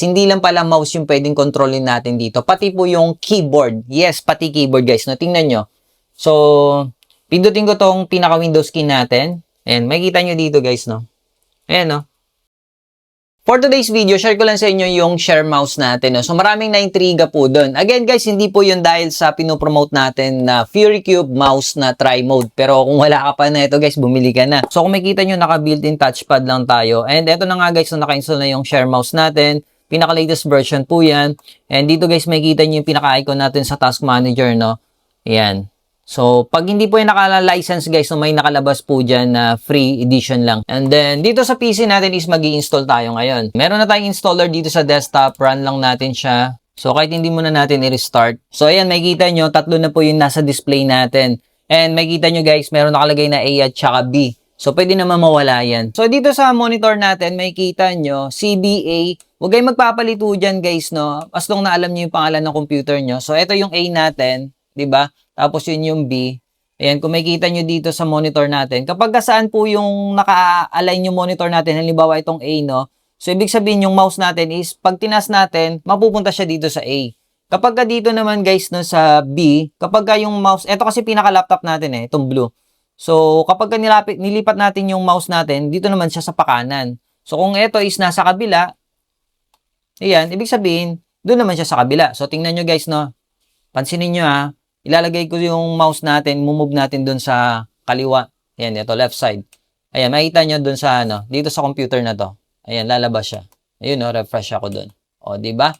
Hindi lang pala mouse yung pwedeng kontrolin natin dito, pati po yung keyboard. Yes, pati keyboard guys, no? Tingnan nyo. So, pindutin ko tong pinaka-Windows key natin. Ayan, makikita nyo dito guys, no? Ayan, no? For today's video, share ko lang sa inyo yung share mouse natin, no? So, maraming na-intriga po doon. Again guys, hindi po yun dahil sa pinopromote natin na FuryCube mouse na try mode. Pero kung wala ka pa na ito guys, bumili ka na. So, kung makita nyo, naka-built-in touchpad lang tayo. And ito na nga guys, so naka-install na yung share mouse natin. Pinaka-latest version po yan. And dito guys, makikita nyo yung pinaka-icon natin sa task manager, no? Ayan. So, pag hindi po yung naka-license guys, so may nakalabas po dyan na free edition lang. And then, dito sa PC natin is mag-i-install tayo ngayon. Meron na tayong installer dito sa desktop. Run lang natin siya. So, kahit hindi muna natin i-restart. So, ayan, makikita nyo, tatlo na po yung nasa display natin. And makikita nyo guys, meron nakalagay na A at saka B. So, pwede naman mawala yan. So, dito sa monitor natin, makikita nyo, CBA. Huwag kayong magpapalito dyan guys, no? As long na alam nyo yung pangalan ng computer nyo. So, ito yung A natin, di ba? Tapos yun yung B. Ayan, kung makikita nyo dito sa monitor natin, kapag saan po yung naka-align yung monitor natin, halimbawa itong A, no? So, ibig sabihin yung mouse natin is, pag tinas natin, mapupunta siya dito sa A. Kapag dito naman guys, no, sa B, kapag yung mouse, ito kasi pinaka-laptop natin itong blue. So, kapag nilipat natin yung mouse natin, dito naman siya sa pakanan. So, kung ito is nasa kabila, ayan, ibig sabihin, doon naman siya sa kabila. So, tingnan nyo guys, no? Pansinin nyo ilalagay ko yung mouse natin, move natin doon sa kaliwa. Ayan, ito, left side. Ayan, makita nyo doon sa, dito sa computer na to. Ayan, lalabas siya. Ayun, refresh ako doon. O, diba?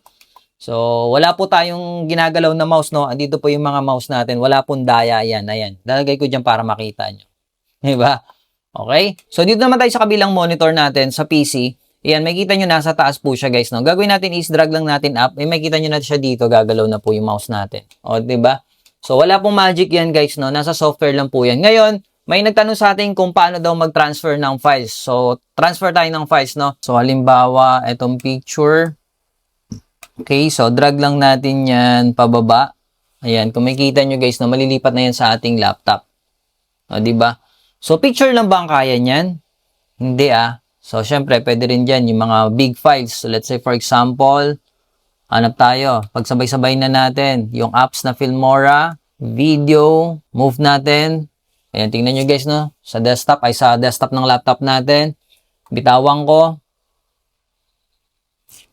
So, wala po tayong ginagalaw na mouse, no? Andito po yung mga mouse natin. Wala pong daya, ayan, ayan. Lalagay ko dyan para makita nyo. Diba? Okay? So, dito naman tayo sa kabilang monitor natin, sa PC. Ayan, makikita nyo nasa taas po siya, guys, no? Gagawin natin is drag lang natin up. Makikita nyo na siya dito, gagalaw na po yung mouse natin. O, diba? So, wala pong magic yan, guys, no? Nasa software lang po yan. Ngayon, may nagtanong sa atin kung paano daw mag-transfer ng files. So, transfer tayo ng files, no? So, halimbawa, itong picture. Okay, so, drag lang natin yan pababa. Ayan, kung makikita nyo, guys, no? Malilipat na yan sa ating laptop. O, diba? So, picture lang ba ang kaya niyan? Hindi, So, syempre, pwede rin dyan yung mga big files. So, let's say, for example, hanap tayo. Pagsabay-sabay na natin. Yung apps na Filmora, video, move natin. Ayan, tingnan nyo guys, no? Sa desktop ng laptop natin. Bitawan ko.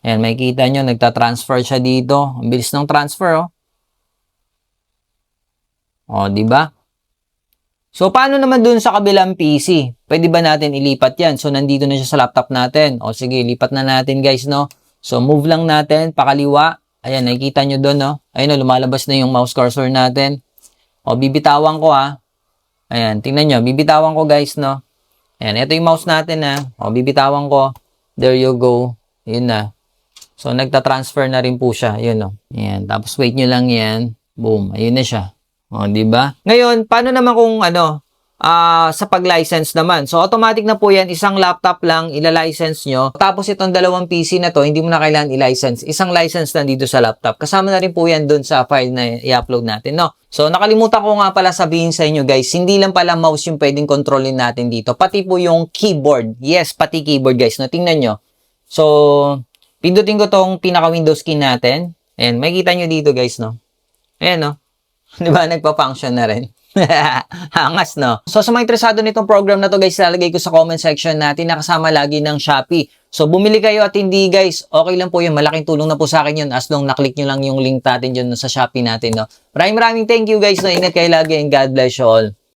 Ayan, makikita nyo, nagta-transfer siya dito. Ang bilis ng transfer, O, diba? So, paano naman dun sa kabilang PC? Pwede ba natin ilipat yan? So, nandito na siya sa laptop natin. O, sige, lipat na natin guys, no? So, move lang natin, pakaliwa. Ayan, nakikita nyo doon, no? Ayun, lumalabas na yung mouse cursor natin. O, bibitawan ko, Ayan, tingnan nyo, bibitawan ko, guys, no? Ayan, ito yung mouse natin, O, bibitawan ko. There you go. Yun na. So, nagta-transfer na rin po siya. Yun, no? Ayan, tapos wait nyo lang yan. Boom, ayun na siya. O, diba? Ngayon, paano naman kung, sa pag-license naman. So, automatic na po yan. Isang laptop lang, ila-license nyo. Tapos, itong dalawang PC na to, hindi mo na kailangan i-license. Isang license na dito sa laptop. Kasama na rin po yan dun sa file na i-upload natin, no? So, nakalimutan ko nga pala sabihin sa inyo, guys, hindi lang pala mouse yung pwedeng kontrolin natin dito. Pati po yung keyboard. Yes, pati keyboard, guys, no? Tingnan nyo. So, pindutin ko tong pinaka-Windows key natin. Ayan, makikita nyo dito, guys, no? Ayan, no? Diba, nagpa-function na rin. Hangas, no? So, sa mga interesado nitong program na to, guys, lalagay ko sa comment section natin na kasama lagi ng Shopee. So, bumili kayo at hindi, guys, okay lang po yun. Malaking tulong na po sa akin yun as long na-click nyo lang yung link natin dyan sa Shopee natin, no? Maraming thank you, guys, no? Ingat kayo lagi and God bless you all.